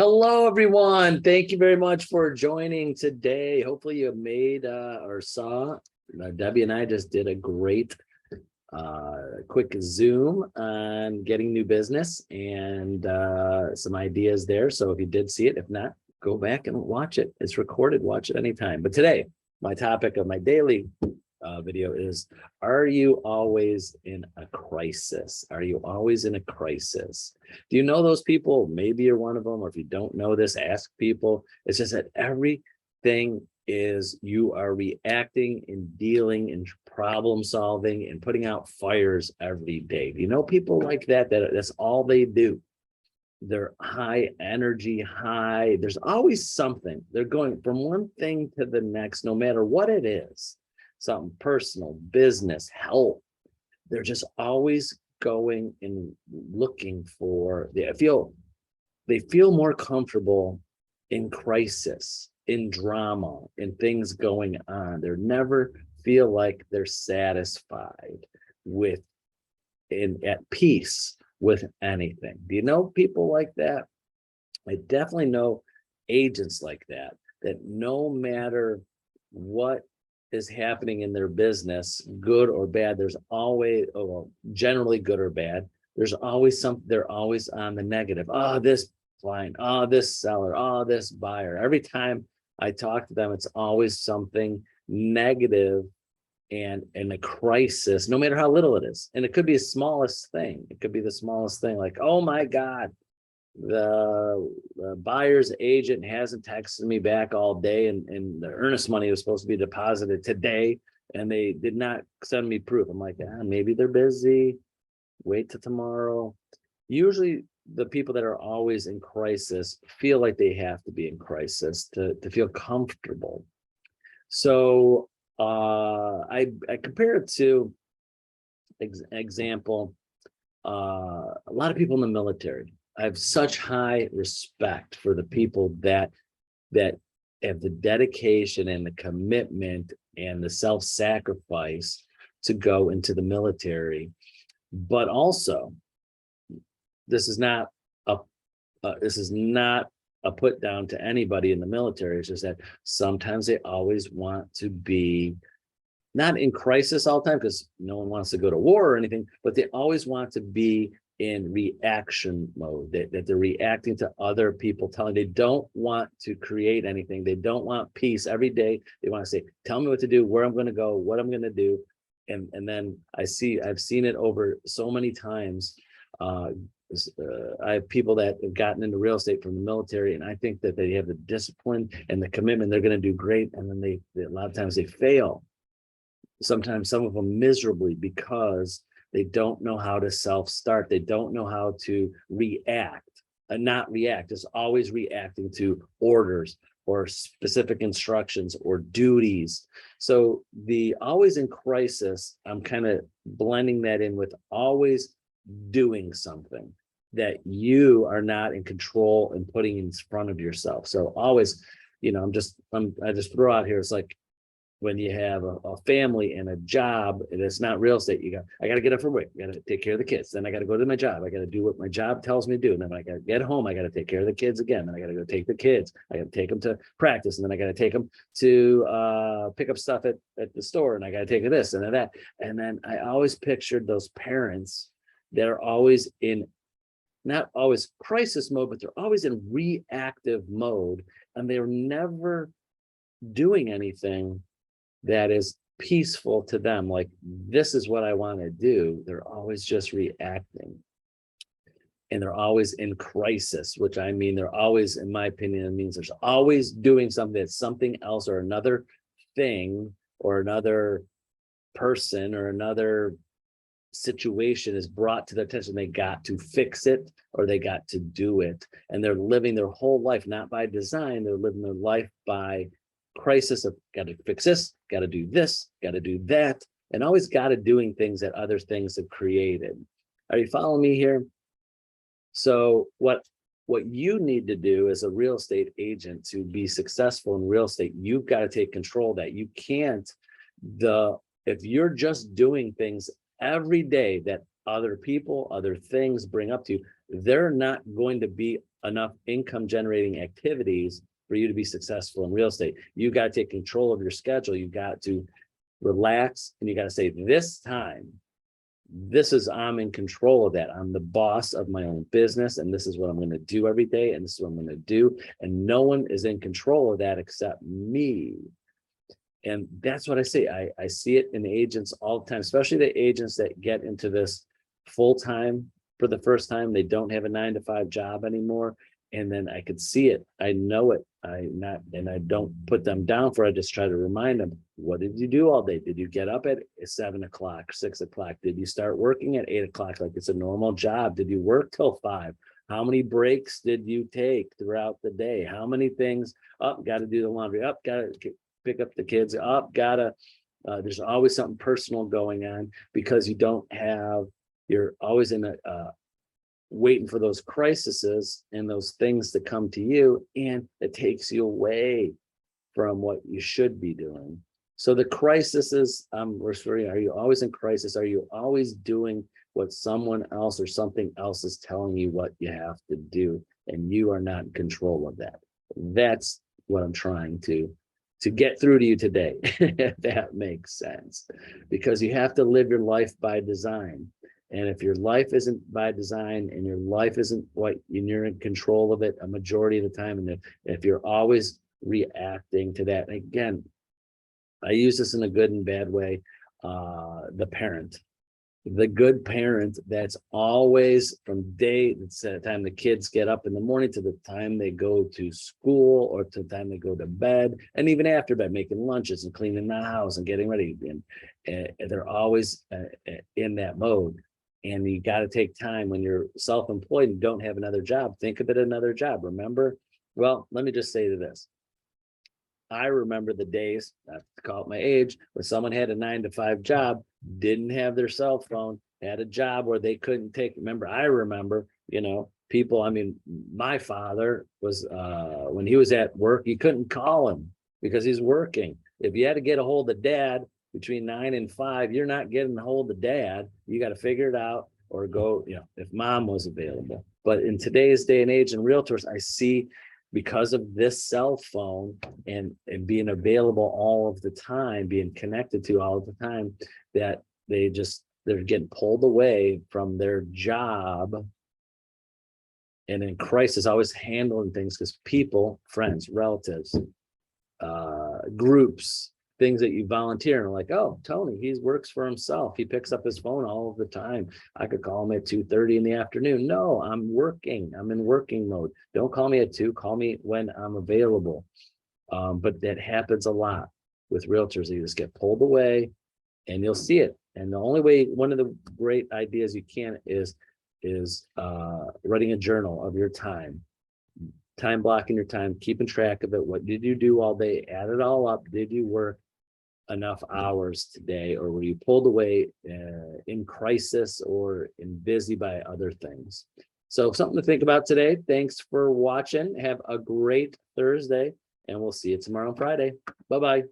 Hello, everyone. Thank you very much for joining today. Hopefully you made or saw, Debbie and I just did a great quick Zoom on getting new business and some ideas there. So if you did see it, if not, go back and watch it. It's recorded. Watch it anytime. But today, my topic of my daily video is, are you always in a crisis? Are you always in a crisis? Do you know those people? Maybe you're one of them, or if you don't know this, ask people. It's just that everything is you are reacting and dealing and problem solving and putting out fires every day. Do you know people like that, that's all they do? They're high energy, high. There's always something. They're going from one thing to the next, no matter what it is. Something personal, business, health. They're just always going and looking for, they feel more comfortable in crisis, in drama, in things going on. They never feel like they're satisfied with and at peace with anything. Do you know people like that? I definitely know agents like that, that no matter what is happening in their business, good or bad, there's always, well, generally good or bad, there's always something. They're always on the negative. Oh, this client, oh, this seller, oh, this buyer. Every time I talk to them, it's always something negative and a crisis, no matter how little it is. And it could be the smallest thing. It could be the smallest thing, like, oh my God, the buyer's agent hasn't texted me back all day, and the earnest money was supposed to be deposited today, and they did not send me proof. I'm like, maybe they're busy. Wait till tomorrow. Usually the people that are always in crisis feel like they have to be in crisis to feel comfortable. So I compare it to example, a lot of people in the military. I have such high respect for the people that have the dedication and the commitment and the self-sacrifice to go into the military. But also, this is not a put down to anybody in the military. It's just that sometimes they always want to be not in crisis all the time, because no one wants to go to war or anything, but they always want to be in reaction mode, that they're reacting to other people telling. They don't want to create anything. They don't want peace. Every day they want to say, tell me what to do, where I'm going to go, what I'm going to do. And then I've seen it over so many times. I have people that have gotten into real estate from the military, and I think that they have the discipline and the commitment. They're going to do great, and then they a lot of times they fail. Sometimes some of them miserably, because they don't know how to self-start. They don't know how to react and not react. It's always reacting to orders or specific instructions or duties. So the always in crisis, I'm kind of blending that in with always doing something that you are not in control and putting in front of yourself. So always, I just throw out here, it's like, when you have a family and a job, and it's not real estate, I got to get up for work. I got to take care of the kids. Then I got to go to my job. I got to do what my job tells me to do. And then I got to get home. I got to take care of the kids again. Then I got to go take the kids. I got to take them to practice. And then I got to take them to pick up stuff at the store. And I got to take this and that. And then I always pictured those parents that are always in, not always crisis mode, but they're always in reactive mode. And they're never doing anything that is peaceful to them, like, this is what I want to do. They're always just reacting, and they're always in crisis, which I mean, they're always, in my opinion, it means there's always doing something, that something else or another thing or another person or another situation is brought to their attention. They got to fix it, or they got to do it, and they're living their whole life not by design. They're living their life by crisis of, got to fix this, got to do this, got to do that, and always got to doing things that other things have created. Are you following me here? So what you need to do as a real estate agent to be successful in real estate, you've got to take control of that. You can't, if you're just doing things every day that other people, other things bring up to you, they're not going to be enough income generating activities for you to be successful in real estate. You got to take control of your schedule. You got to relax, and you got to say, this time, I'm in control of that. I'm the boss of my own business, and this is what I'm going to do every day, and this is what I'm going to do. And no one is in control of that except me. And that's what I say. I see it in agents all the time, especially the agents that get into this full time for the first time. They don't have a 9-to-5 job anymore. And then I could see it. I know it. I don't put them down for it. I just try to remind them, what did you do all day? Did you get up at 7 o'clock, 6 o'clock? Did you start working at 8 o'clock like it's a normal job? Did you work till 5? How many breaks did you take throughout the day? How many things? Up, got to do the laundry. Up, got to pick up the kids. Up, gotta. There's always something personal going on, because you're always in a waiting for those crises and those things to come to you, and it takes you away from what you should be doing. So the crisis is, are you always in crisis? Are you always doing what someone else or something else is telling you what you have to do, and you are not in control of that? That's what I'm trying to get through to you today, if that makes sense, because you have to live your life by design. And if your life isn't by design, and your life isn't and you're in control of it a majority of the time, and if you're always reacting to that, again, I use this in a good and bad way. The good parent that's always, from the time the kids get up in the morning to the time they go to school, or to the time they go to bed, and even after bed, making lunches and cleaning the house and getting ready. And they're always in that mode. And you got to take time when you're self-employed and don't have another job. Think of it another job. Remember? Well, let me just say to this. I remember the days, not to call it my age, when someone had a 9-to-5 job, didn't have their cell phone, had a job where they couldn't take. I remember, people. My father was, when he was at work, you couldn't call him because he's working. If you had to get a hold of dad between 9 and 5, you're not getting a hold of dad. You got to figure it out, or go, if mom was available. But in today's day and age in realtors, I see, because of this cell phone and being available all of the time, being connected to all of the time, that they're getting pulled away from their job, and in crisis, always handling things, because people, friends, relatives, groups, things that you volunteer, and like, oh, Tony, he works for himself. He picks up his phone all of the time. I could call him at 2:30 in the afternoon. No, I'm working. I'm in working mode. Don't call me at 2. Call me when I'm available. But that happens a lot with realtors. You just get pulled away, and you'll see it. And the only way, one of the great ideas you can is writing a journal of your time blocking your time, keeping track of it. What did you do all day? Add it all up. Did you work enough hours today, or were you pulled away in crisis or in busy by other things? So something to think about today. Thanks for watching. Have a great Thursday, and we'll see you tomorrow on Friday. Bye-bye.